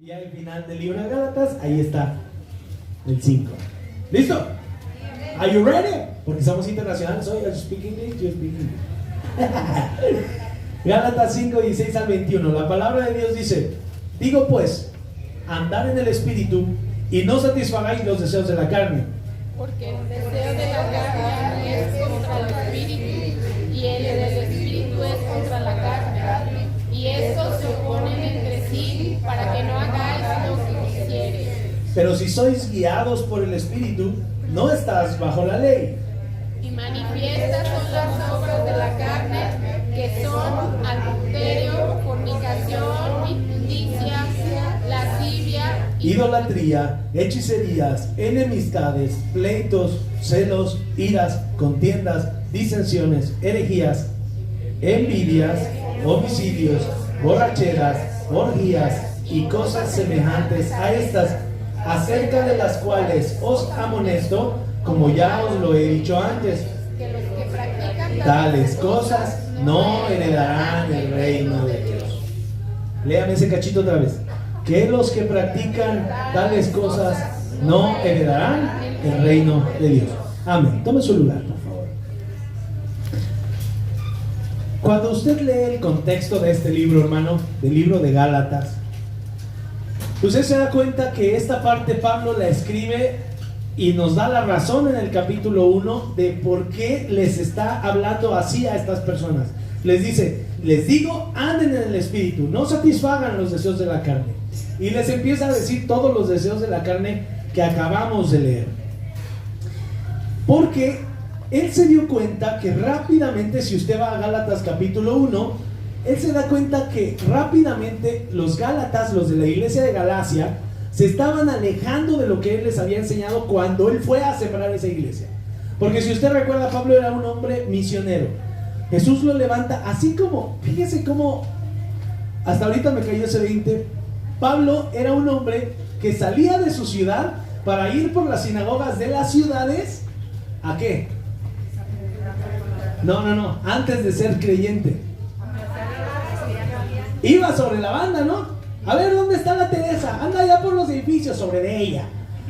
Y al final del libro de Gálatas, ahí está el 5. ¿Listo? Are you ready? Porque somos internacionales hoy. You speak English, you speak English. Gálatas 5, 16 al 21. La palabra de Dios dice: digo pues, andad en el Espíritu y no satisfagáis los deseos de la carne. Porque el deseo de la carne es contra el Espíritu y el del Espíritu es contra la carne. Y estos se oponen entre sí para que no hagáis lo que quisieres. Pero si sois guiados por el Espíritu, no estás bajo la ley. Y manifiestas son las obras de la carne, que son adulterio, fornicación, inmundicia, lascivia, Idolatría, hechicerías, enemistades, pleitos, celos, iras, contiendas, disensiones, herejías, envidias, homicidios, borracheras, orgías y cosas semejantes a estas, acerca de las cuales os amonesto, como ya os lo he dicho antes, que los que practican tales cosas no heredarán el reino de Dios. Léame ese cachito otra vez. Que los que practican tales cosas no heredarán el reino de Dios. Amén. Tome su lugar, por favor. Cuando usted lee el contexto de este libro, hermano, del libro de Gálatas, usted se da cuenta que esta parte Pablo la escribe y nos da la razón en el capítulo 1 de por qué les está hablando así a estas personas. Les dice: les digo, anden en el Espíritu, no satisfagan los deseos de la carne. Y les empieza a decir todos los deseos de la carne que acabamos de leer. Porque él se dio cuenta que rápidamente, si usted va a Gálatas capítulo 1, él se da cuenta que rápidamente los Gálatas, los de la iglesia de Galacia, se estaban alejando de lo que él les había enseñado cuando él fue a sembrar esa iglesia. Porque si usted recuerda, Pablo era un hombre misionero. Jesús lo levanta, así como, fíjese cómo, hasta ahorita me cayó ese 20. Pablo era un hombre que salía de su ciudad para ir por las sinagogas de las ciudades. ¿A qué? No, antes de ser creyente. Iba sobre la banda, ¿no? A ver, ¿dónde está la Teresa? Anda allá por los edificios, sobre de ella.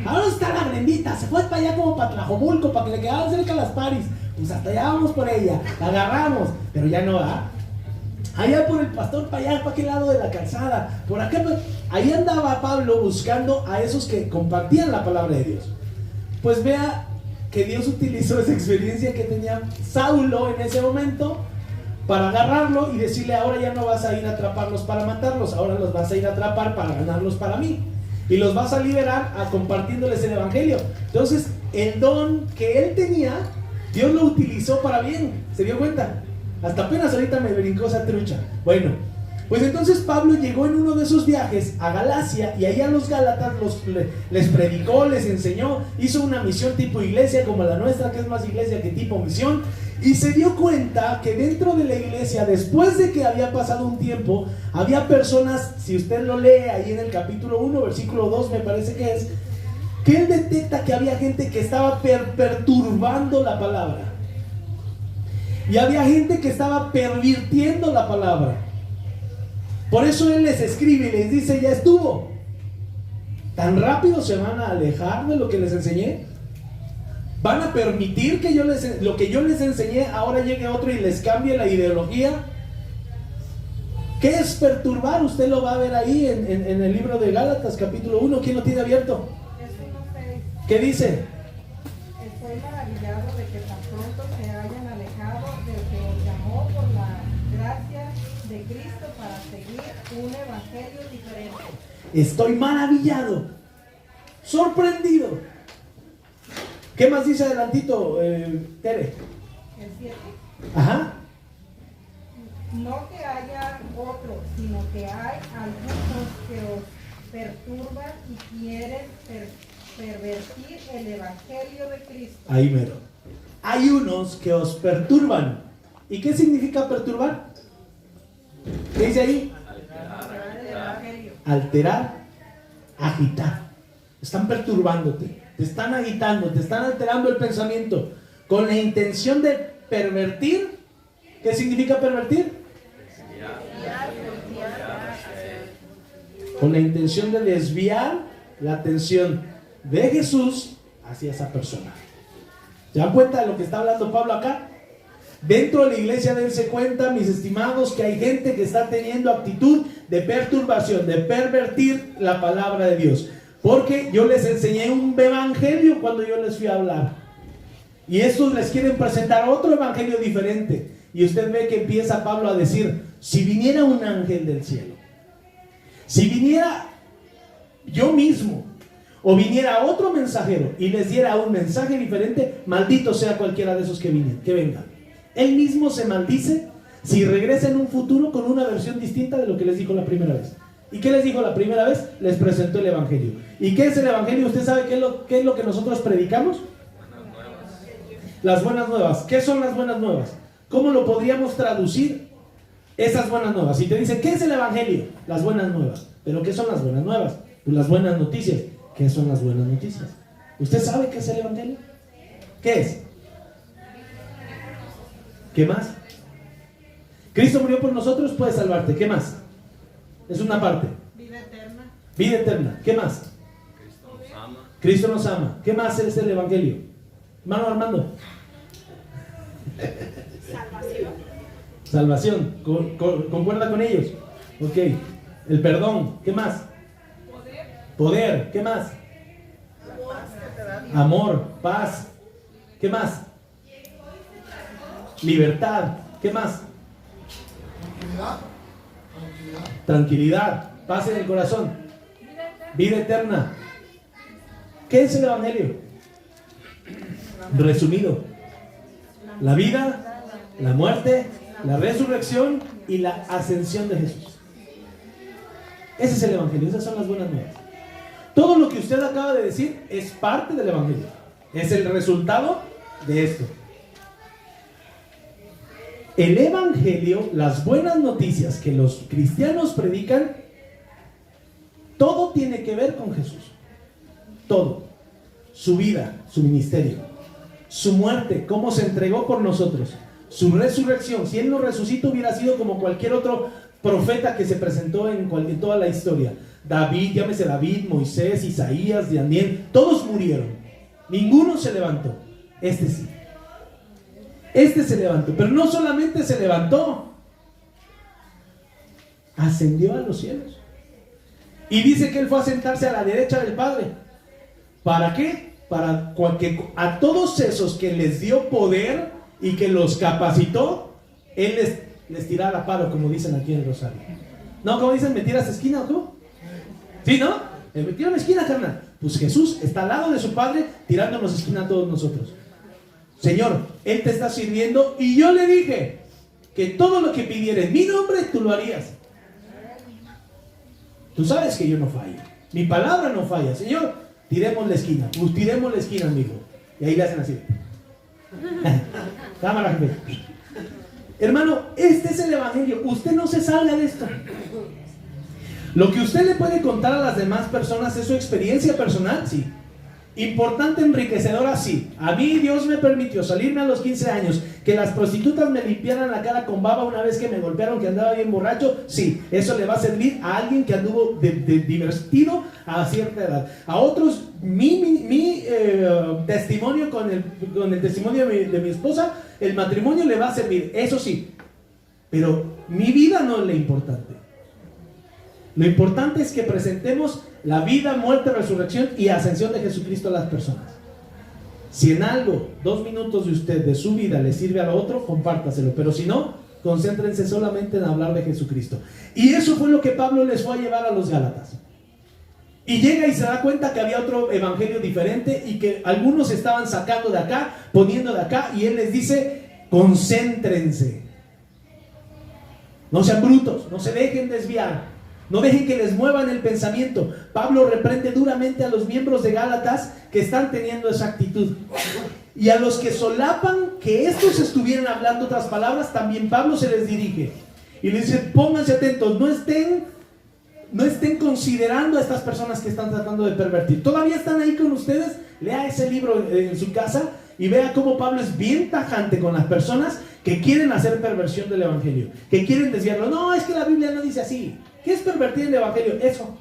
¿A dónde está la Brendita? Se fue para allá como para Tlajomulco, para que le quedaran cerca las paris. Pues hasta allá vamos por ella, la agarramos, pero ya no va. Allá por el pastor, para allá, para aquel lado de la calzada, por acá, ahí andaba Pablo buscando a esos que compartían la palabra de Dios. Pues vea que Dios utilizó esa experiencia que tenía Saulo en ese momento para agarrarlo y decirle: ahora ya no vas a ir a atraparlos para matarlos, ahora los vas a ir a atrapar para ganarlos para mí. Y los vas a liberar compartiéndoles el evangelio. Entonces, el don que él tenía, Dios lo utilizó para bien. ¿Se dio cuenta? Hasta apenas ahorita me brincó esa trucha. Bueno, pues entonces Pablo llegó en uno de esos viajes a Galacia y ahí a los Gálatas les predicó, les enseñó, hizo una misión tipo iglesia como la nuestra, que es más iglesia que tipo misión, y se dio cuenta que dentro de la iglesia, después de que había pasado un tiempo, había personas, si usted lo lee ahí en el capítulo 1, versículo 2 me parece que es, que él detecta que había gente que estaba perturbando la palabra. Y había gente que estaba pervirtiendo la palabra. Por eso él les escribe y les dice: ya estuvo. ¿Tan rápido se van a alejar de lo que les enseñé? ¿Van a permitir que lo que yo les enseñé ahora llegue a otro y les cambie la ideología? ¿Qué es perturbar? Usted lo va a ver ahí en el libro de Gálatas capítulo 1. ¿Quién lo tiene abierto? ¿Qué dice? Estoy maravillado de que tan pronto se hayan alejado del que os llamó por la gracia de Cristo para seguir un evangelio diferente. Estoy maravillado, sorprendido. ¿Qué más dice adelantito, Tere? El 7. Ajá. No que haya otros, sino que hay algunos que os perturban y quieren pervertir el evangelio de Cristo. Ahí mero. Hay unos que os perturban. ¿Y qué significa perturbar? ¿Qué dice ahí? Alterar, agitar. Están perturbándote, te están agitando, te están alterando el pensamiento con la intención de pervertir. ¿Qué significa pervertir? con la intención de desviar la atención de Jesús hacia esa persona. ¿Se dan cuenta de lo que está hablando Pablo acá? Dentro de la iglesia dense cuenta, mis estimados, que hay gente que está teniendo actitud de perturbación, de pervertir la palabra de Dios. Porque yo les enseñé un evangelio cuando yo les fui a hablar. Y estos les quieren presentar otro evangelio diferente. Y usted ve que empieza Pablo a decir, si viniera un ángel del cielo, si viniera yo mismo, o viniera otro mensajero y les diera un mensaje diferente, maldito sea cualquiera de esos que vengan. Él mismo se maldice si regresa en un futuro con una versión distinta de lo que les dijo la primera vez. ¿Y qué les dijo la primera vez? Les presentó el evangelio. ¿Y qué es el evangelio? ¿Usted sabe qué es lo que nosotros predicamos? Las buenas nuevas. ¿Qué son las buenas nuevas? ¿Cómo lo podríamos traducir? Esas buenas nuevas. Si te dicen, ¿qué es el evangelio? Las buenas nuevas. ¿Pero qué son las buenas nuevas? Pues las buenas noticias. ¿Qué son las buenas noticias? ¿Usted sabe qué es el evangelio? ¿Qué es? ¿Qué más? Cristo murió por nosotros, puede salvarte. ¿Qué más? Es una parte. Vida eterna. Vida eterna. ¿Qué más? Cristo nos ama. Cristo nos ama. ¿Qué más es el evangelio? Hermano Armando. Salvación. ¿Concuerda con ellos? Ok. El perdón. ¿Qué más? Poder. ¿Qué más? Amor. Paz. ¿Qué más? Libertad. ¿Qué más? Tranquilidad. Paz en el corazón. Vida eterna. ¿Qué es el evangelio? Resumido: la vida, la muerte, la resurrección y la ascensión de Jesús. Ese es el evangelio, esas son las buenas nuevas. Todo lo que usted acaba de decir es parte del evangelio, es el resultado de esto. El evangelio, las buenas noticias que los cristianos predican, todo tiene que ver con Jesús. Todo. Su vida, su ministerio, su muerte, cómo se entregó por nosotros, su resurrección. Si Él no resucita, hubiera sido como cualquier otro profeta que se presentó en toda la historia. David, llámese David, Moisés, Isaías, Daniel, todos murieron. Ninguno se levantó. Este sí. Este se levantó, pero no solamente se levantó, ascendió a los cielos. Y dice que Él fue a sentarse a la derecha del Padre. ¿Para qué? Para que a todos esos que les dio poder y que los capacitó, Él les tirara paro, como dicen aquí en el Rosario. ¿No? ¿Cómo dicen? ¿Me tiras esquina o tú? ¿Sí, no? Me tiraron esquina, carnal. Pues Jesús está al lado de su Padre tirándonos esquina a todos nosotros. Señor, Él te está sirviendo y yo le dije que todo lo que pidiera en mi nombre, tú lo harías. Tú sabes que yo no fallo. Mi palabra no falla. Señor, tiremos la esquina. Pues tiremos la esquina, amigo. Y ahí le hacen así. Cámara, jefe. Hermano, este es el evangelio. Usted no se salga de esto. Lo que usted le puede contar a las demás personas es su experiencia personal, sí. Importante, enriquecedora, sí. A mí Dios me permitió salirme a los 15 años, que las prostitutas me limpiaran la cara con baba una vez que me golpearon, que andaba bien borracho. Sí, eso le va a servir a alguien que anduvo divertido a cierta edad. A otros, mi testimonio con el testimonio de mi esposa, el matrimonio le va a servir, eso sí. Pero mi vida no es lo importante. Lo importante es que presentemos la vida, muerte, resurrección y ascensión de Jesucristo a las personas. Si en algo, 2 minutos de usted, de su vida, le sirve al otro, compártaselo. Pero si no, concéntrense solamente en hablar de Jesucristo. Y eso fue lo que Pablo les fue a llevar a los Gálatas. Y llega y se da cuenta que había otro evangelio diferente y que algunos estaban sacando de acá, poniendo de acá, y él les dice: concéntrense. No sean brutos, no se dejen desviar. No dejen que les muevan el pensamiento. Pablo reprende duramente a los miembros de Gálatas que están teniendo esa actitud. Y a los que solapan que estos estuvieran hablando otras palabras, también Pablo se les dirige. Y les dice: pónganse atentos, no estén considerando a estas personas que están tratando de pervertir. ¿Todavía están ahí con ustedes? Lea ese libro en su casa y vea cómo Pablo es bien tajante con las personas que quieren hacer perversión del evangelio, que quieren desviarlo. No, es que la Biblia no dice así. ¿Qué es pervertir el evangelio? Eso.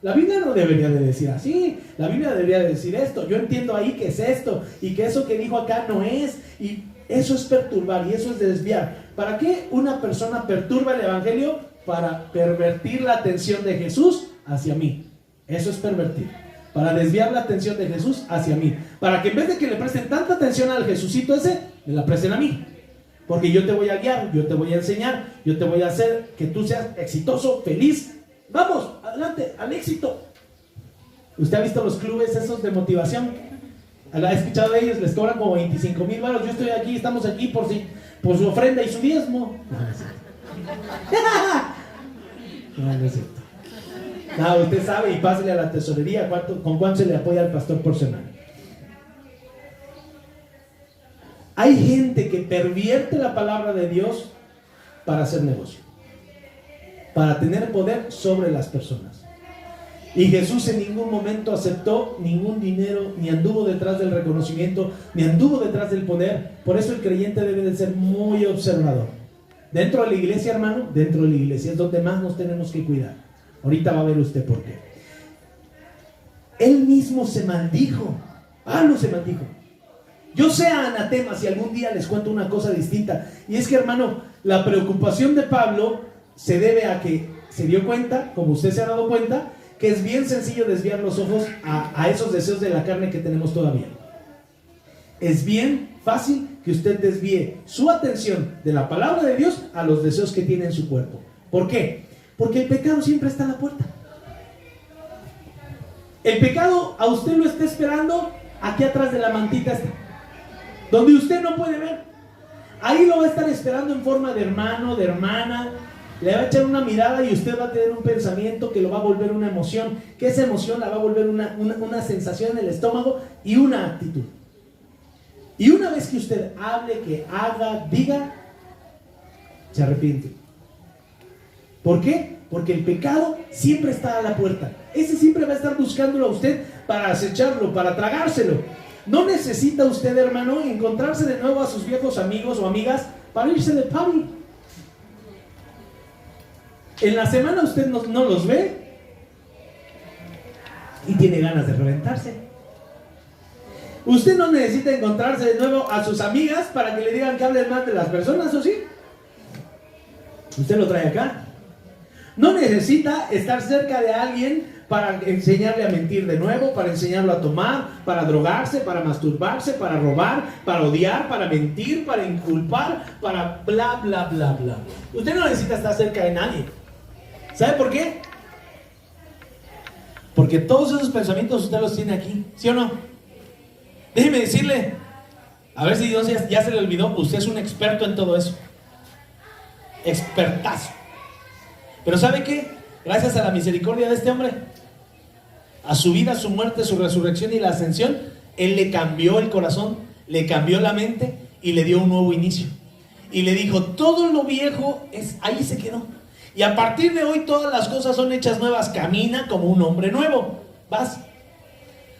La Biblia no debería de decir así. La Biblia debería de decir esto. Yo entiendo ahí que es esto y que eso que dijo acá no es. Y eso es perturbar y eso es desviar. ¿Para qué una persona perturba el evangelio? Para pervertir la atención de Jesús hacia mí. Eso es pervertir. Para desviar la atención de Jesús hacia mí. Para que en vez de que le presten tanta atención al Jesucito ese, me la presten a mí. Porque yo te voy a guiar, yo te voy a enseñar, yo te voy a hacer que tú seas exitoso, feliz. Vamos, adelante, al éxito. ¿Usted ha visto los clubes esos de motivación? ¿Ha escuchado de ellos? Les cobran como 25,000 varos. Yo estoy aquí, estamos aquí por su ofrenda y su diezmo. No es cierto. No, usted sabe, y pásele a la tesorería con cuánto se le apoya al pastor por semana. Hay gente que pervierte la palabra de Dios para hacer negocio, para tener poder sobre las personas. Y Jesús en ningún momento aceptó ningún dinero, ni anduvo detrás del reconocimiento, ni anduvo detrás del poder. Por eso el creyente debe de ser muy observador. Dentro de la iglesia, hermano, dentro de la iglesia es donde más nos tenemos que cuidar. Ahorita va a ver usted por qué. Él mismo se maldijo. Pablo se maldijo. Yo sea anatema si algún día les cuento una cosa distinta. Y es que, hermano, la preocupación de Pablo se debe a que se dio cuenta, como usted se ha dado cuenta, que es bien sencillo desviar los ojos a esos deseos de la carne que tenemos todavía. Es bien fácil que usted desvíe su atención de la palabra de Dios a los deseos que tiene en su cuerpo. ¿Por qué? Porque el pecado siempre está a la puerta. El pecado a usted lo está esperando aquí atrás de la mantita esta, donde usted no puede ver. Ahí lo va a estar esperando en forma de hermano, de hermana. Le va a echar una mirada y usted va a tener un pensamiento que lo va a volver una emoción, que esa emoción la va a volver una sensación en el estómago y una actitud. Y una vez que usted hable, que haga, diga, se arrepiente. ¿Por qué? Porque el pecado siempre está a la puerta. Ese siempre va a estar buscándolo a usted para acecharlo, para tragárselo. No necesita usted, hermano, encontrarse de nuevo a sus viejos amigos o amigas para irse de party. En la semana usted no los ve y tiene ganas de reventarse. Usted no necesita encontrarse de nuevo a sus amigas para que le digan que hablen más de las personas, ¿o sí? Usted lo trae acá. No necesita estar cerca de alguien para enseñarle a mentir de nuevo, para enseñarlo a tomar, para drogarse, para masturbarse, para robar, para odiar, para mentir, para inculpar, para bla, bla, bla, bla. Usted no necesita estar cerca de nadie. ¿Sabe por qué? Porque todos esos pensamientos usted los tiene aquí, ¿sí o no? Déjeme decirle, a ver si Dios ya se le olvidó, usted es un experto en todo eso. Expertazo. Pero ¿sabe qué? Gracias a la misericordia de este hombre, a su vida, su muerte, su resurrección y la ascensión, Él le cambió el corazón, le cambió la mente y le dio un nuevo inicio. Y le dijo, todo lo viejo ahí se quedó. Y a partir de hoy todas las cosas son hechas nuevas. Camina como un hombre nuevo. Vas.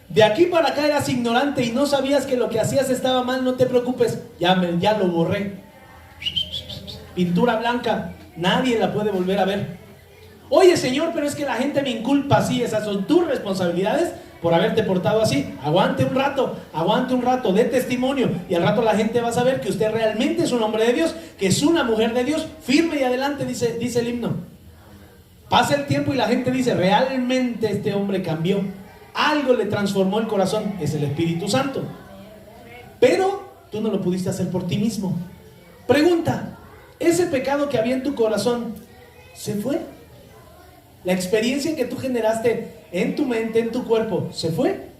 De aquí para acá eras ignorante y no sabías que lo que hacías estaba mal. No te preocupes, ya lo borré. Pintura blanca, nadie la puede volver a ver. Oye, Señor, pero es que la gente me inculpa. Sí, esas son tus responsabilidades por haberte portado así. Aguante un rato, dé testimonio. Y al rato la gente va a saber que usted realmente es un hombre de Dios, que es una mujer de Dios, firme y adelante, dice el himno. Pasa el tiempo y la gente dice, realmente este hombre cambió. Algo le transformó el corazón, es el Espíritu Santo. Pero tú no lo pudiste hacer por ti mismo. Pregunta, ¿ese pecado que había en tu corazón se fue? La experiencia que tú generaste en tu mente, en tu cuerpo, ¿se fue?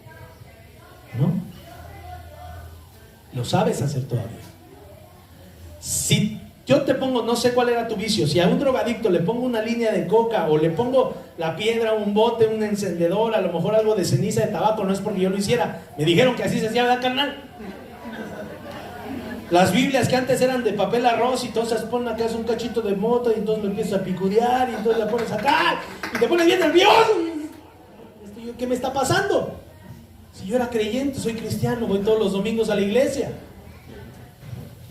¿No? Lo sabes hacer todavía. Si yo te pongo, no sé cuál era tu vicio, si a un drogadicto le pongo una línea de coca o le pongo la piedra, un bote, un encendedor, a lo mejor algo de ceniza de tabaco, no es porque yo lo hiciera, me dijeron que así se hacía, ¿verdad, carnal? Las Biblias que antes eran de papel arroz y entonces ponen acá es un cachito de mota y entonces lo empiezas a picudear y entonces la pones acá y te pones bien nervioso. ¿Qué me está pasando? Si yo era creyente, soy cristiano, voy todos los domingos a la iglesia.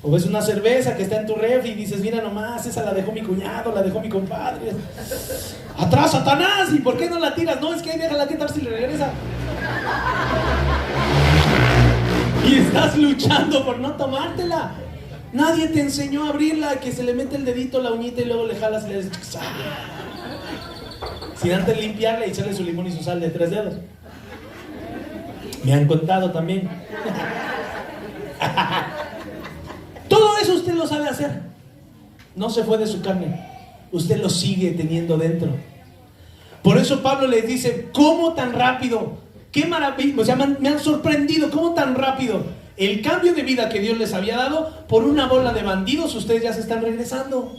O ves una cerveza que está en tu refri y dices, mira nomás, esa la dejó mi cuñado, la dejó mi compadre. ¡Atrás, Satanás! ¿Y por qué no la tiras? No, es que ahí déjala, ¿qué tal si le regresa? Y estás luchando por no tomártela. Nadie te enseñó a abrirla, que se le mete el dedito, la uñita y luego le jalas y le des... Sin antes limpiarla y echarle su limón y su sal de 3 dedos. Me han contado también. Todo eso usted lo sabe hacer. No se fue de su carne. Usted lo sigue teniendo dentro. Por eso Pablo les dice, ¿cómo tan rápido? ¡Qué maravilla! O sea, me han sorprendido, ¿cómo tan rápido? El cambio de vida que Dios les había dado, por una bola de bandidos, ustedes ya se están regresando.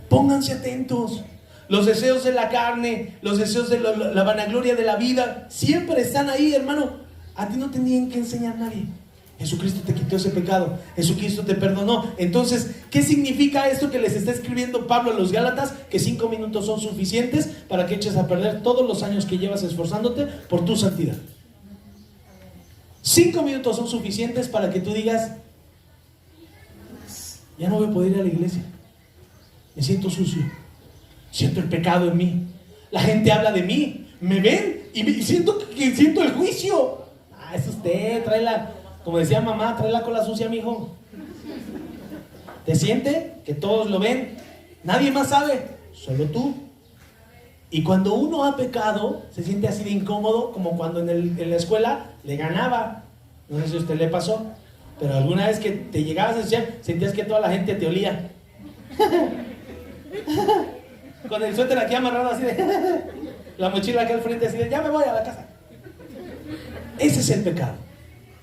Pónganse atentos. Los deseos de la carne, los deseos de la vanagloria de la vida, siempre están ahí, hermano. A ti no te tienen que enseñar nadie. Jesucristo te quitó ese pecado, Jesucristo te perdonó. Entonces, ¿qué significa esto que les está escribiendo Pablo a los Gálatas? Que 5 minutos son suficientes para que eches a perder todos los años que llevas esforzándote por tu santidad. 5 minutos son suficientes para que tú digas, ya no voy a poder ir a la iglesia, me siento sucio, siento el pecado en mí, la gente habla de mí, me ven y siento el juicio. Es usted, tráela, como decía mamá, trae la cola sucia, mijo. ¿Te siente? Que todos lo ven, nadie más sabe, solo tú. Y cuando uno ha pecado, se siente así de incómodo, como cuando en la escuela le ganaba. No sé si a usted le pasó, pero alguna vez que te llegabas a ensuciar, sentías que toda la gente te olía. Con el suéter aquí amarrado así de... la mochila aquí al frente así de, ya me voy a la casa. Ese es el pecado.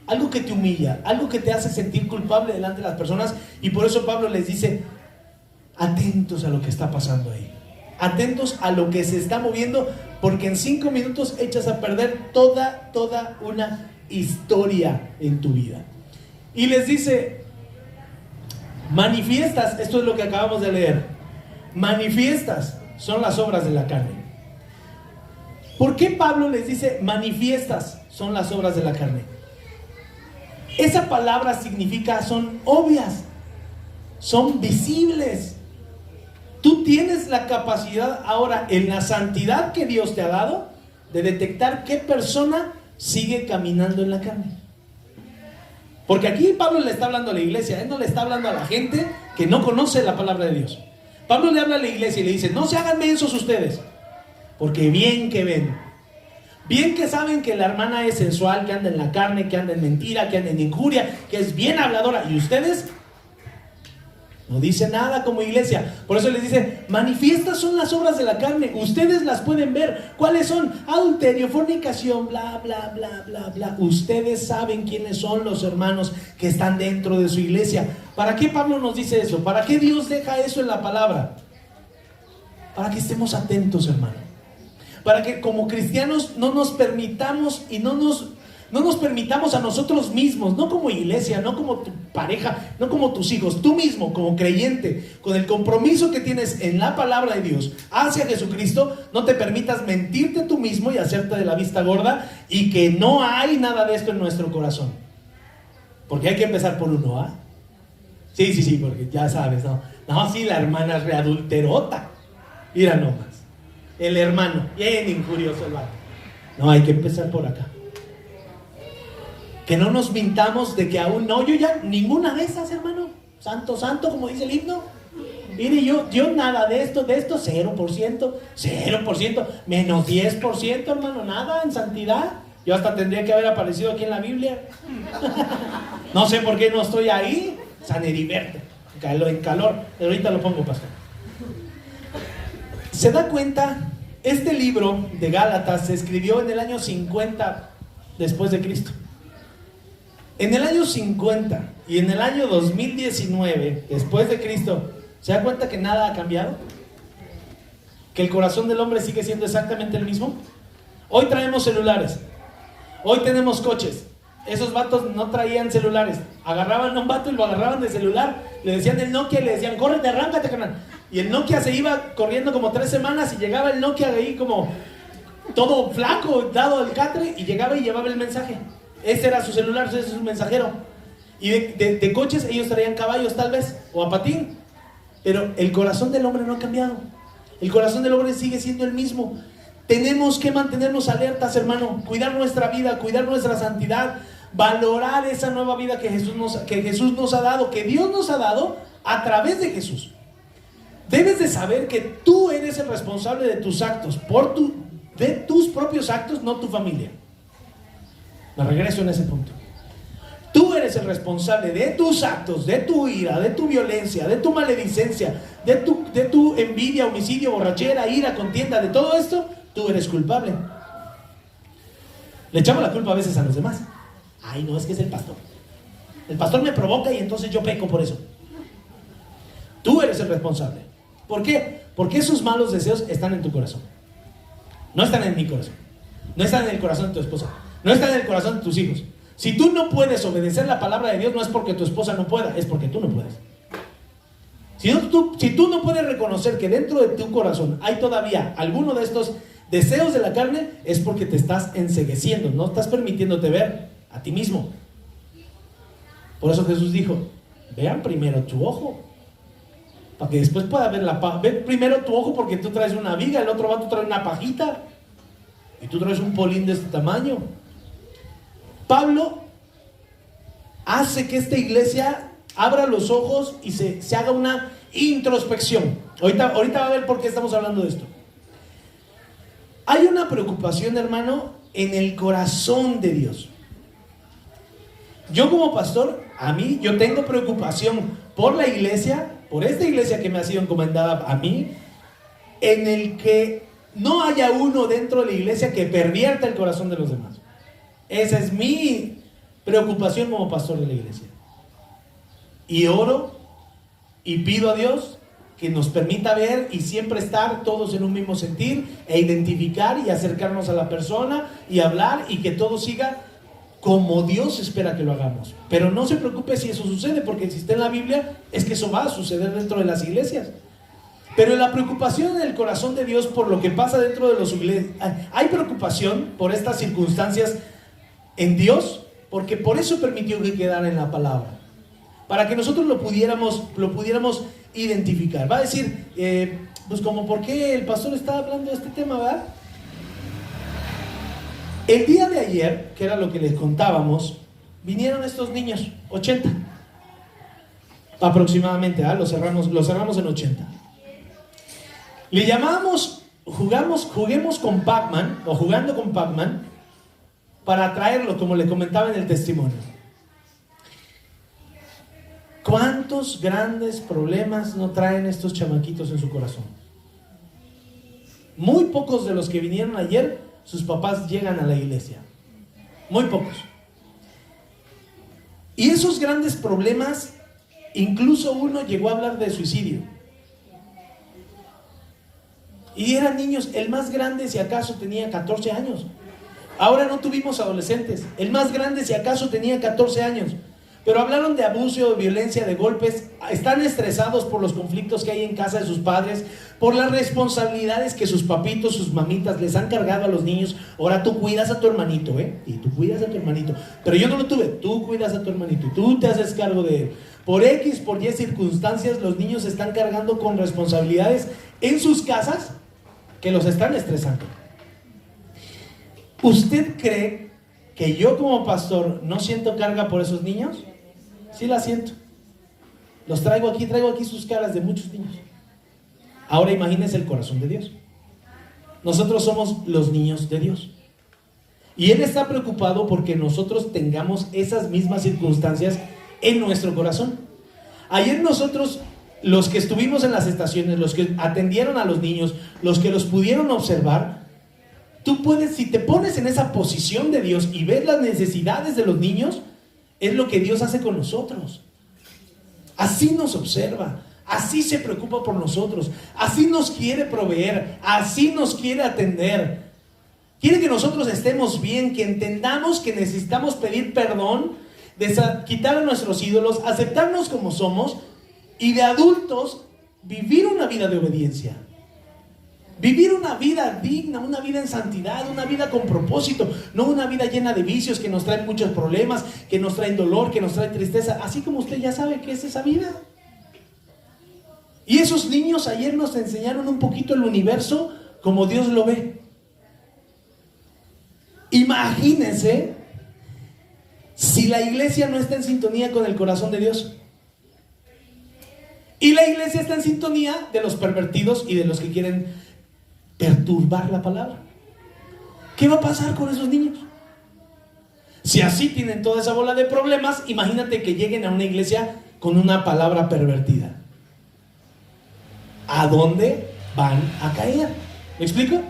Algo que te humilla, algo que te hace sentir culpable delante de las personas. Y por eso Pablo les dice, atentos a lo que está pasando ahí. Atentos a lo que se está moviendo, porque en 5 minutos echas a perder toda una historia en tu vida. Y les dice, manifiestas, esto es lo que acabamos de leer, manifiestas son las obras de la carne. ¿Por qué Pablo les dice manifiestas son las obras de la carne? Esa palabra significa son obvias, son visibles. Tú tienes la capacidad ahora, en la santidad que Dios te ha dado, de detectar qué persona sigue caminando en la carne. Porque aquí Pablo le está hablando a la iglesia, él no le está hablando a la gente que no conoce la palabra de Dios. Pablo le habla a la iglesia y le dice, no se hagan mensos ustedes, porque bien que ven, bien que saben que la hermana es sensual, que anda en la carne, que anda en mentira, que anda en injuria, que es bien habladora, y ustedes no dicen nada como iglesia. Por eso les dice, manifiestas son las obras de la carne, ustedes las pueden ver. ¿Cuáles son? Adulterio, fornicación, bla, bla, bla, bla, bla. Ustedes saben quiénes son los hermanos que están dentro de su iglesia. ¿Para qué Pablo nos dice eso? ¿Para qué Dios deja eso en la palabra? Para que estemos atentos, hermano. Para que como cristianos no nos permitamos y no nos permitamos a nosotros mismos, no como iglesia, no como tu pareja, no como tus hijos, tú mismo como creyente, con el compromiso que tienes en la palabra de Dios hacia Jesucristo, no te permitas mentirte tú mismo y hacerte de la vista gorda y que no hay nada de esto en nuestro corazón. Porque hay que empezar por uno, ¿ah? Sí, porque ya sabes, no, sí, la hermana es readulterota. Mira nomás, el hermano, bien injurioso el vato. No, hay que empezar por acá. Que no nos mintamos de que aún no, yo ya, ninguna de esas, hermano. Santo, santo, como dice el himno. Mire, yo nada de esto, 0%, menos 10%, hermano, nada en santidad. Yo hasta tendría que haber aparecido aquí en la Biblia. No sé por qué no estoy ahí. San Heriberto, en calor, pero ahorita lo pongo, pastor. ¿Se da cuenta? Este libro de Gálatas se escribió en el año 50 después de Cristo. En el año 50 y en el año 2019 después de Cristo, ¿se da cuenta que nada ha cambiado? ¿Que el corazón del hombre sigue siendo exactamente el mismo? Hoy traemos celulares, hoy tenemos coches. Esos vatos no traían celulares, agarraban a un vato y lo agarraban de celular, le decían el Nokia y le decían, córrete, arráncate, carnal. Y el Nokia se iba corriendo como 3 semanas y llegaba el Nokia ahí como todo flaco, dado el catre, y llegaba y llevaba el mensaje. Ese era su celular, ese es su mensajero. Y de coches ellos traían caballos tal vez, o a patín. Pero el corazón del hombre no ha cambiado. El corazón del hombre sigue siendo el mismo. Tenemos que mantenernos alertas, hermano, cuidar nuestra vida, cuidar nuestra santidad, valorar esa nueva vida que Jesús nos ha dado, que Dios nos ha dado a través de Jesús. Debes de saber que tú eres el responsable de tus actos, de tus propios actos, no tu familia. Me regreso en ese punto. Tú eres el responsable de tus actos, de tu ira, de tu violencia, de tu maledicencia, de tu envidia, homicidio, borrachera, ira, contienda, de todo esto. Tú eres culpable. Le echamos la culpa a veces a los demás. Ay, no, es que es el pastor. El pastor me provoca y entonces yo peco por eso. Tú eres el responsable. ¿Por qué? Porque esos malos deseos están en tu corazón. No están en mi corazón. No están en el corazón de tu esposa. No están en el corazón de tus hijos. Si tú no puedes obedecer la palabra de Dios, no es porque tu esposa no pueda, es porque tú no puedes. Si tú no puedes reconocer que dentro de tu corazón hay todavía alguno de estos deseos de la carne, es porque te estás encegueciendo, no estás permitiéndote ver a ti mismo. Por eso Jesús dijo: vean primero tu ojo, para que después pueda ver la paja. Ve primero tu ojo, porque tú traes una viga, el otro vato trae una pajita, y tú traes un polín de este tamaño. Pablo hace que esta iglesia abra los ojos y se haga una introspección. Ahorita va a ver por qué estamos hablando de esto. Hay una preocupación, hermano, en el corazón de Dios. Yo como pastor, yo tengo preocupación por la iglesia, por esta iglesia que me ha sido encomendada a mí, en el que no haya uno dentro de la iglesia que pervierta el corazón de los demás. Esa es mi preocupación como pastor de la iglesia. Y oro y pido a Dios que nos permita ver y siempre estar todos en un mismo sentir, e identificar y acercarnos a la persona y hablar, y que todo siga como Dios espera que lo hagamos. Pero no se preocupe si eso sucede, porque si está en la Biblia es que eso va a suceder dentro de las iglesias. Pero la preocupación en el corazón de Dios por lo que pasa dentro de los iglesias, hay preocupación por estas circunstancias en Dios, porque por eso permitió que quedara en la palabra, para que nosotros lo pudiéramos identificar. Va a decir, pues como por qué el pastor está hablando de este tema, ¿verdad? El día de ayer, que era lo que les contábamos, vinieron estos niños, 80 aproximadamente, ¿verdad? Los cerramos en 80. Le llamábamos, juguemos con Pac-Man, o jugando con Pac-Man, para atraerlo, como le comentaba en el testimonio. ¿Cuántos grandes problemas no traen estos chamaquitos en su corazón? Muy pocos de los que vinieron ayer, sus papás llegan a la iglesia. Muy pocos. Y esos grandes problemas, incluso uno llegó a hablar de suicidio. Y eran niños, el más grande si acaso tenía 14 años. Ahora no tuvimos adolescentes. El más grande si acaso tenía 14 años. Pero hablaron de abuso, de violencia, de golpes. Están estresados por los conflictos que hay en casa de sus padres, por las responsabilidades que sus papitos, sus mamitas les han cargado a los niños. Ahora tú cuidas a tu hermanito, y tú cuidas a tu hermanito. Pero yo no lo tuve. Tú cuidas a tu hermanito y tú te haces cargo de él. Por X, por Y circunstancias, los niños están cargando con responsabilidades en sus casas que los están estresando. ¿Usted cree que yo como pastor no siento carga por esos niños? Sí la siento. Los traigo aquí sus caras de muchos niños. Ahora imagínense el corazón de Dios. Nosotros somos los niños de Dios. Y Él está preocupado porque nosotros tengamos esas mismas circunstancias en nuestro corazón. Ayer nosotros, los que estuvimos en las estaciones, los que atendieron a los niños, los que los pudieron observar, tú puedes, si te pones en esa posición de Dios y ves las necesidades de los niños, es lo que Dios hace con nosotros. Así nos observa, así se preocupa por nosotros, así nos quiere proveer, así nos quiere atender. Quiere que nosotros estemos bien, que entendamos que necesitamos pedir perdón, quitar a nuestros ídolos, aceptarnos como somos, y de adultos vivir una vida de obediencia. Vivir una vida digna, una vida en santidad, una vida con propósito, no una vida llena de vicios que nos traen muchos problemas, que nos traen dolor, que nos traen tristeza, así como usted ya sabe que es esa vida. Y esos niños ayer nos enseñaron un poquito el universo como Dios lo ve. Imagínense si la iglesia no está en sintonía con el corazón de Dios. Y la iglesia está en sintonía de los pervertidos y de los que quieren perturbar la palabra. ¿Qué va a pasar con esos niños? Si así tienen toda esa bola de problemas, imagínate que lleguen a una iglesia con una palabra pervertida. ¿A dónde van a caer? ¿Me explico?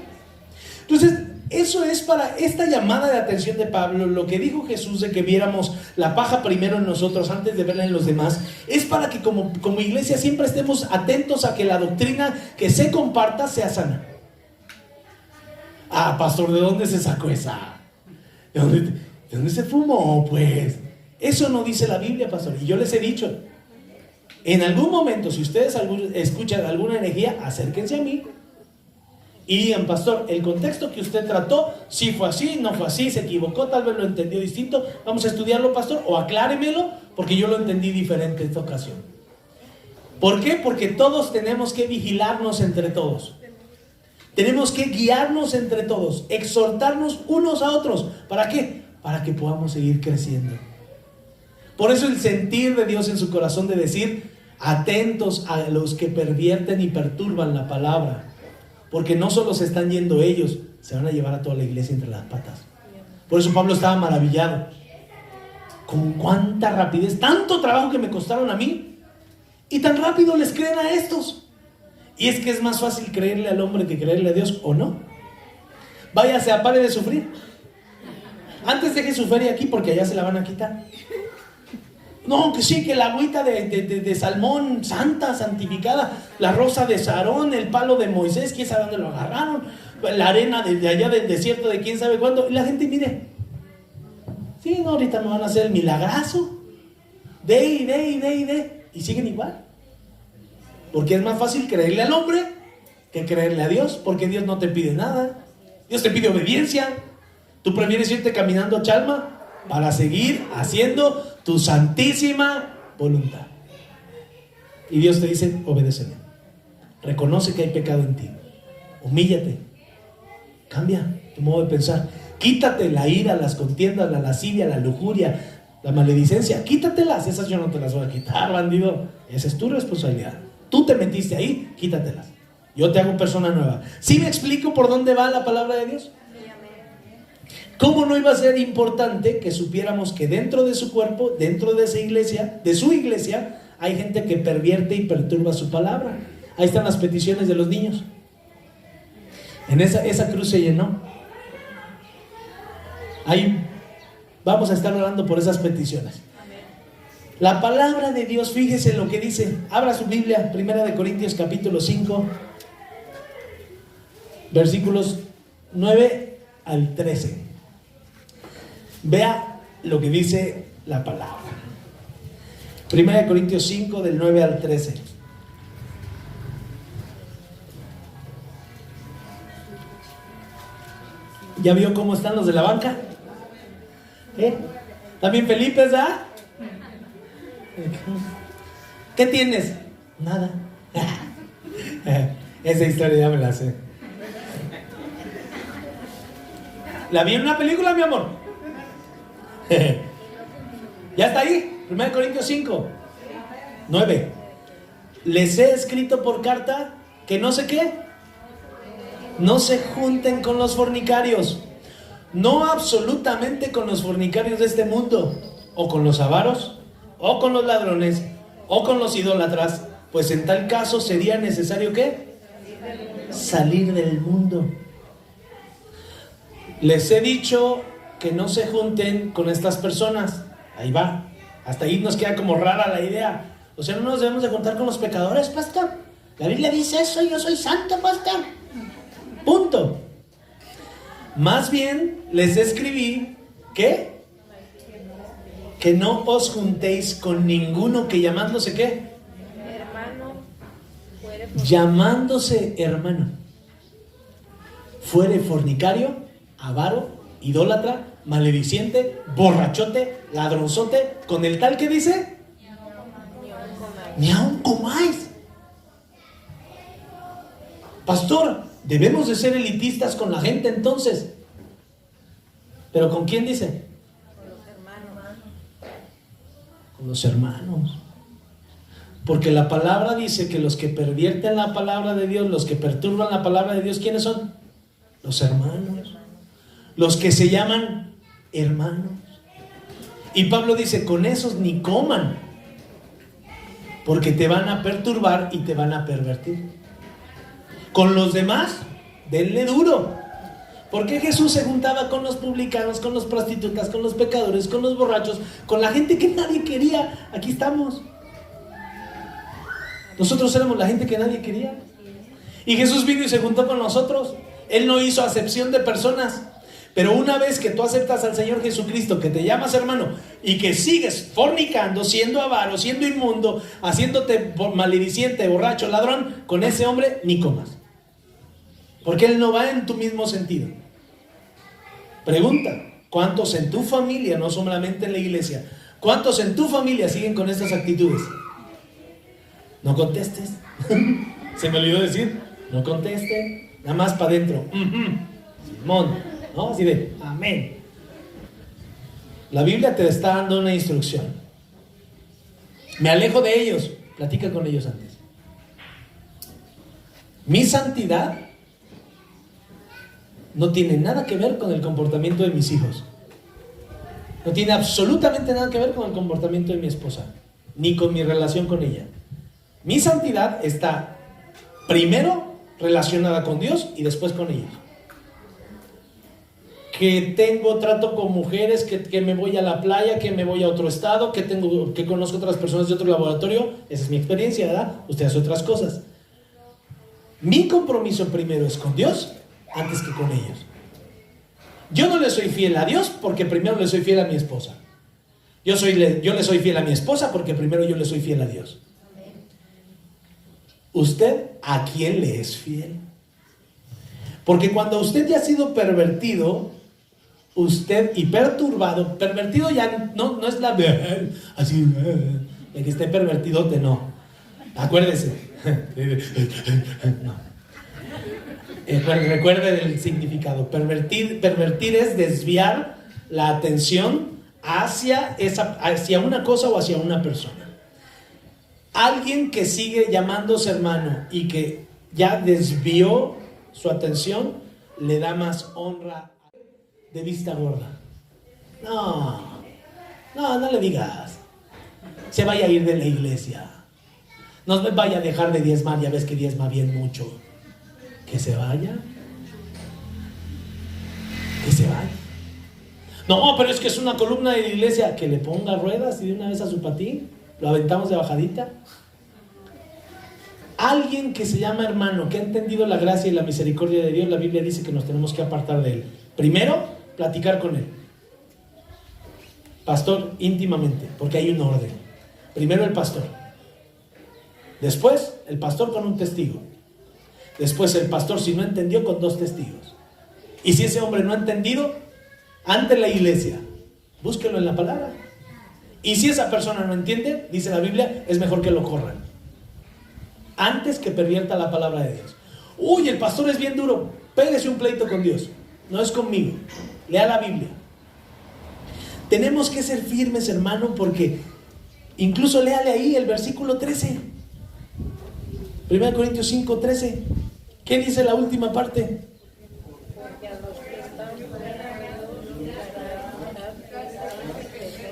Entonces, eso es para esta llamada de atención de Pablo. Lo que dijo Jesús de que viéramos la paja primero en nosotros antes de verla en los demás, es para que como iglesia siempre estemos atentos a que la doctrina que se comparta sea sana. Ah, pastor, ¿de dónde se sacó esa? ¿De dónde se fumó? Pues eso no dice la Biblia, pastor. Y yo les he dicho, en algún momento, si ustedes escuchan alguna herejía, acérquense a mí y digan, pastor, el contexto que usted trató, si fue así, no fue así, se equivocó, tal vez lo entendió distinto, vamos a estudiarlo, pastor, o acláremelo, porque yo lo entendí diferente en esta ocasión. ¿Por qué? Porque todos tenemos que vigilarnos entre todos. Tenemos que guiarnos entre todos, exhortarnos unos a otros. ¿Para qué? Para que podamos seguir creciendo. Por eso el sentir de Dios en su corazón de decir, atentos a los que pervierten y perturban la palabra. Porque no solo se están yendo ellos, se van a llevar a toda la iglesia entre las patas. Por eso Pablo estaba maravillado. Con cuánta rapidez, tanto trabajo que me costaron a mí, y tan rápido les creen a estos. Y es que es más fácil creerle al hombre que creerle a Dios, ¿o no? Váyase, pare de sufrir. Antes deje su feria aquí porque allá se la van a quitar. No, que sí, que la agüita de salmón santa, santificada, la rosa de Sarón, el palo de Moisés, quién sabe dónde lo agarraron, la arena de allá del desierto de quién sabe cuándo. Y la gente, mire, sí, no, ahorita me van a hacer el milagrazo. Y siguen igual. Porque es más fácil creerle al hombre que creerle a Dios, porque Dios no te pide nada. Dios te pide obediencia. Tú prefieres irte caminando a Chalma para seguir haciendo tu santísima voluntad. Y Dios te dice, obedéceme. Reconoce que hay pecado en ti. Humíllate. Cambia tu modo de pensar. Quítate la ira, las contiendas, la lascivia, la lujuria, la maledicencia. Quítatelas. Esas yo no te las voy a quitar, bandido. Esa es tu responsabilidad. Tú te metiste ahí, quítatelas. Yo te hago persona nueva. ¿Sí me explico por dónde va la palabra de Dios? ¿Cómo no iba a ser importante que supiéramos que dentro de su cuerpo, dentro de esa iglesia, de su iglesia, hay gente que pervierte y perturba su palabra? Ahí están las peticiones de los niños. En esa cruz se llenó. Ahí vamos a estar orando por esas peticiones. La palabra de Dios, fíjese lo que dice. Abra su Biblia, 1 Corintios capítulo 5, versículos 9 al 13. Vea lo que dice la palabra. 1 Corintios 5, del 9 al 13. ¿Ya vio cómo están los de la banca? ¿También Felipe, ¿verdad? ¿Qué tienes? Nada. Esa historia ya me la sé. ¿La vi en una película, mi amor? ¿Ya está ahí? 1 Corintios 5, 9. Les he escrito por carta que no sé qué. No se junten con los fornicarios. No absolutamente con los fornicarios de este mundo, o con los avaros, o con los ladrones, o con los idólatras, pues en tal caso sería necesario ¿qué? Salir del mundo. Les he dicho que no se junten con estas personas. Ahí va. Hasta ahí nos queda como rara la idea. O sea, no nos debemos de juntar con los pecadores, pastor. La Biblia dice eso, yo soy santo, pastor. Punto. Más bien les escribí que no os juntéis con ninguno que llamándose ¿qué? Hermano, llamándose hermano fuere fornicario, avaro, idólatra, malediciente, borrachote, ladronzote, con el tal que dice ni aun comáis. Pastor, debemos de ser elitistas con la gente entonces. ¿Pero con quién dice? Con los hermanos. Con los hermanos. Porque la palabra dice que los que pervierten la palabra de Dios, los que perturban la palabra de Dios, ¿quiénes son? Los hermanos. Los que se llaman hermanos. Y Pablo dice, con esos ni coman, porque te van a perturbar y te van a pervertir. Con los demás, denle duro. ¿Por qué Jesús se juntaba con los publicanos, con los prostitutas, con los pecadores, con los borrachos, con la gente que nadie quería? Aquí estamos. Nosotros éramos la gente que nadie quería. Y Jesús vino y se juntó con nosotros. Él no hizo acepción de personas. Pero una vez que tú aceptas al Señor Jesucristo, que te llamas hermano, y que sigues fornicando, siendo avaro, siendo inmundo, haciéndote malediciente, borracho, ladrón, con ese hombre ni comas. Porque él no va en tu mismo sentido. Pregunta, ¿cuántos en tu familia, no solamente en la iglesia, cuántos en tu familia siguen con estas actitudes? No contestes. Se me olvidó decir, no conteste, nada más para adentro. Simón, ¿no? Así de, amén. La Biblia te está dando una instrucción. Me alejo de ellos, platica con ellos antes. Mi santidad no tiene nada que ver con el comportamiento de mis hijos. No tiene absolutamente nada que ver con el comportamiento de mi esposa, ni con mi relación con ella. Mi santidad está primero relacionada con Dios y después con ellos. Que tengo trato con mujeres, que me voy a la playa, que me voy a otro estado, que conozco otras personas de otro laboratorio, esa es mi experiencia, ¿verdad? Usted hace otras cosas. Mi compromiso primero es con Dios antes que con ellos. Yo no le soy fiel a Dios porque primero le soy fiel a mi esposa. Yo le soy fiel a mi esposa porque primero yo le soy fiel a Dios. ¿Usted a quién le es fiel? Porque cuando usted ya ha sido pervertido, usted y perturbado, pervertido ya no es la así de que esté pervertidote, no. Acuérdese. No. Recuerde el significado. Pervertir es desviar la atención hacia una cosa o hacia una persona. Alguien que sigue llamándose hermano y que ya desvió su atención, le da más honra de vista gorda. No le digas. Se vaya a ir de la iglesia. No vaya a dejar de diezmar, ya ves que diezma bien mucho. Que se vaya. Que se vaya. No, pero es que es una columna de la iglesia. Que le ponga ruedas y de una vez a su patín. Lo aventamos de bajadita. Alguien que se llama hermano, que ha entendido la gracia y la misericordia de Dios, la Biblia dice que nos tenemos que apartar de él. Primero, platicar con él. Pastor, íntimamente, porque hay un orden. Primero el pastor. Después, el pastor con un testigo. Después el pastor, si no entendió, con 2 testigos. Y si ese hombre no ha entendido, ante la iglesia, búsquelo en la palabra. Y si esa persona no entiende, dice la Biblia, es mejor que lo corran antes que pervierta la palabra de Dios. Uy, el pastor es bien duro. Pégase un pleito con Dios. No es conmigo. Lea la Biblia. Tenemos que ser firmes, hermano, porque incluso léale ahí el versículo 13. 1 Corintios 5, 13. ¿Qué dice la última parte?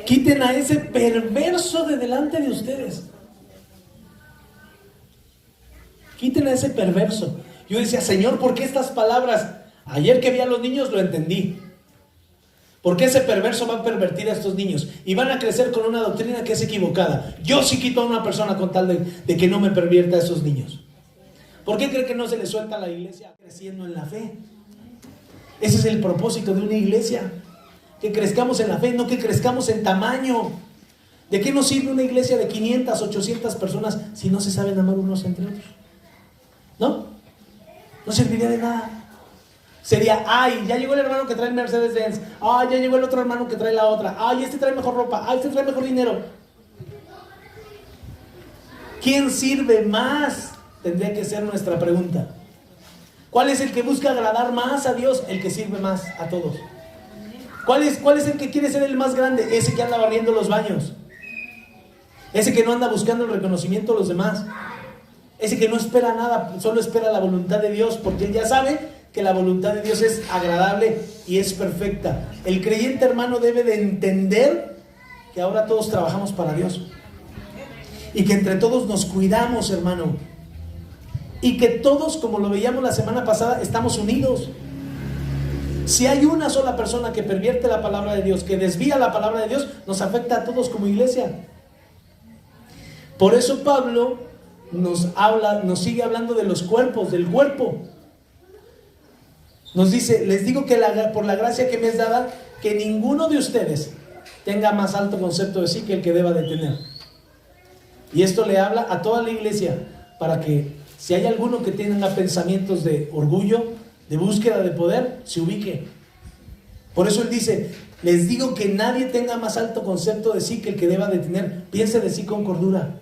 Quiten a ese perverso de delante de ustedes. Quiten a ese perverso. Yo decía, Señor, ¿por qué estas palabras? Ayer que vi a los niños lo entendí. ¿Por qué ese perverso va a pervertir a estos niños? Y van a crecer con una doctrina que es equivocada. Yo sí quito a una persona con tal de que no me pervierta a esos niños. ¿Por qué cree que no se le suelta a la iglesia creciendo en la fe? Ese es el propósito de una iglesia. Que crezcamos en la fe, no que crezcamos en tamaño. ¿De qué nos sirve una iglesia de 500, 800 personas si no se saben amar unos entre otros? ¿No? No serviría de nada. Sería, ay, ya llegó el hermano que trae el Mercedes-Benz. Ay, ya llegó el otro hermano que trae la otra. Ay, este trae mejor ropa. Ay, este trae mejor dinero. ¿Quién sirve más? Tendría que ser nuestra pregunta. ¿Cuál es el que busca agradar más a Dios? El que sirve más a todos. ¿Cuál es el que quiere ser el más grande? Ese que anda barriendo los baños. Ese que no anda buscando el reconocimiento de los demás. Ese que no espera nada, solo espera la voluntad de Dios, porque él ya sabe que la voluntad de Dios es agradable y es perfecta. El creyente, hermano, debe de entender que ahora todos trabajamos para Dios. Y que entre todos nos cuidamos, hermano. Y que todos, como lo veíamos la semana pasada, estamos unidos. Si hay una sola persona que pervierte la palabra de Dios, que desvía la palabra de Dios, nos afecta a todos como iglesia. Por eso Pablo nos sigue hablando de los cuerpos, del cuerpo. Nos dice, les digo que por la gracia que me es dada, que ninguno de ustedes tenga más alto concepto de sí que el que deba de tener. Y esto le habla a toda la iglesia, para que si hay alguno que tenga pensamientos de orgullo, de búsqueda de poder, se ubique. Por eso él dice, les digo que nadie tenga más alto concepto de sí que el que deba de tener. Piense de sí con cordura.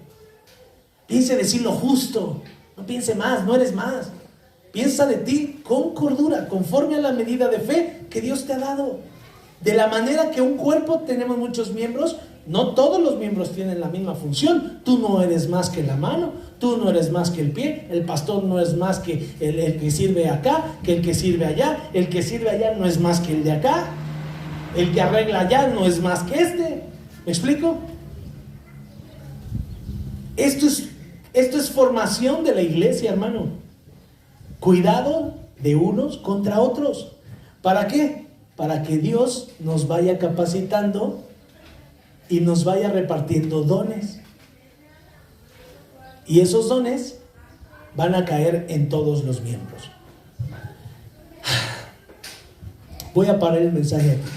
Piense de sí lo justo. No piense más, no eres más. Piensa de ti con cordura, conforme a la medida de fe que Dios te ha dado. De la manera que un cuerpo tenemos muchos miembros, no todos los miembros tienen la misma función. Tú no eres más que la mano, tú no eres más que el pie, el pastor no es más que el que sirve acá, que el que sirve allá, el que sirve allá no es más que el de acá, el que arregla allá no es más que este. ¿Me explico? Esto es formación de la iglesia, hermano. Cuidado de unos contra otros. ¿Para qué? Para que Dios nos vaya capacitando y nos vaya repartiendo dones. Y esos dones van a caer en todos los miembros. Voy a parar el mensaje aquí.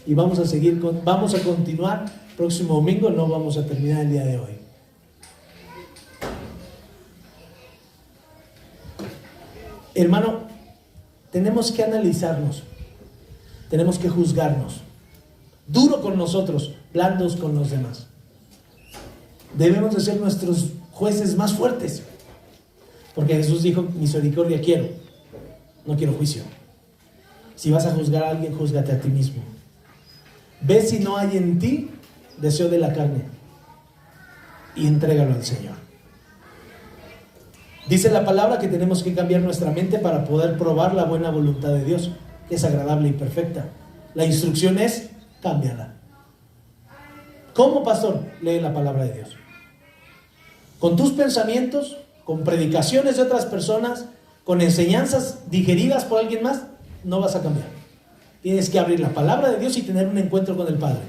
Y vamos a continuar próximo domingo, no vamos a terminar el día de hoy. Hermano, tenemos que analizarnos. Tenemos que juzgarnos. Duro con nosotros, blandos con los demás. Debemos de ser nuestros jueces más fuertes. Porque Jesús dijo, misericordia quiero, no quiero juicio. Si vas a juzgar a alguien, júzgate a ti mismo. Ve si no hay en ti deseo de la carne y entrégalo al Señor. Dice la palabra que tenemos que cambiar nuestra mente para poder probar la buena voluntad de Dios, que es agradable y perfecta. La instrucción es, cámbiala. ¿Cómo, pastor? Lee la palabra de Dios. Con tus pensamientos, con predicaciones de otras personas, con enseñanzas digeridas por alguien más, no vas a cambiar. Tienes que abrir la palabra de Dios y tener un encuentro con el Padre.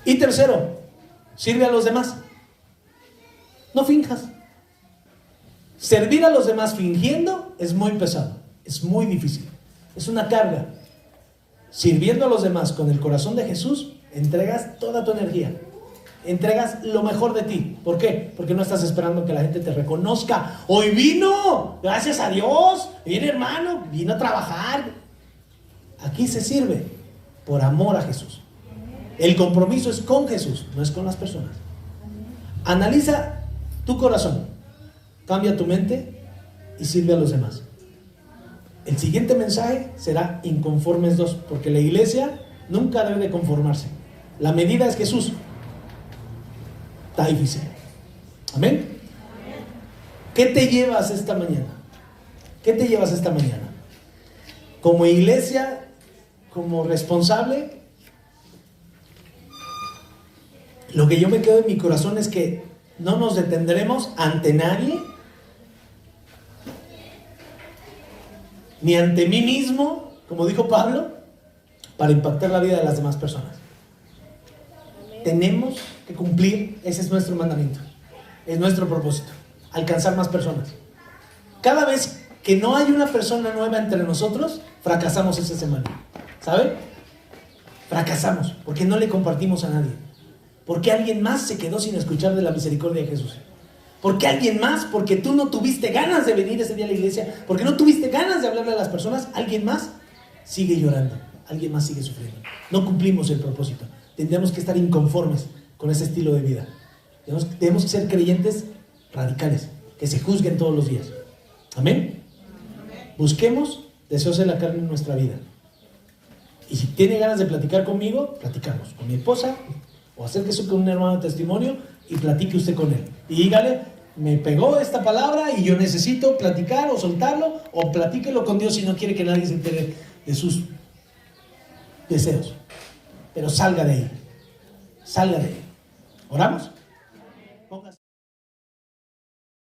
Y tercero, sirve a los demás. No finjas. Servir a los demás fingiendo es muy pesado, es muy difícil, es una carga. Sirviendo a los demás con el corazón de Jesús, entregas toda tu energía, entregas lo mejor de ti. ¿Por qué? Porque no estás esperando que la gente te reconozca. Hoy vino, gracias a Dios, viene hermano, vino a trabajar. Aquí se sirve por amor a Jesús. El compromiso es con Jesús, no es con las personas. Analiza tu corazón. Cambia tu mente y sirve a los demás. El siguiente mensaje será inconformes 2, porque la iglesia nunca debe de conformarse. La medida es Jesús. Está difícil. Amén. ¿Qué te llevas esta mañana? ¿Qué te llevas esta mañana? Como iglesia, como responsable, lo que yo me quedo en mi corazón es que no nos detendremos ante nadie, ni ante mí mismo, como dijo Pablo, para impactar la vida de las demás personas. Tenemos que cumplir, ese es nuestro mandamiento, es nuestro propósito, alcanzar más personas. Cada vez que no hay una persona nueva entre nosotros, fracasamos esa semana. ¿Sabe? Fracasamos, porque no le compartimos a nadie. Porque alguien más se quedó sin escuchar de la misericordia de Jesús. Porque alguien más, porque tú no tuviste ganas de venir ese día a la iglesia, porque no tuviste ganas de hablarle a las personas, alguien más sigue llorando, alguien más sigue sufriendo. No cumplimos el propósito. Tendremos que estar inconformes con ese estilo de vida. Tenemos que ser creyentes radicales, que se juzguen todos los días. Amén. Busquemos deseos de la carne en nuestra vida. Y si tiene ganas de platicar conmigo, platicamos con mi esposa, o acérquese con un hermano de testimonio y platique usted con él. Y dígale, me pegó esta palabra y yo necesito platicar o soltarlo, o platíquelo con Dios si no quiere que nadie se entere de sus deseos. Pero salga de ahí. Salga de ahí. ¿Oramos? Póngase.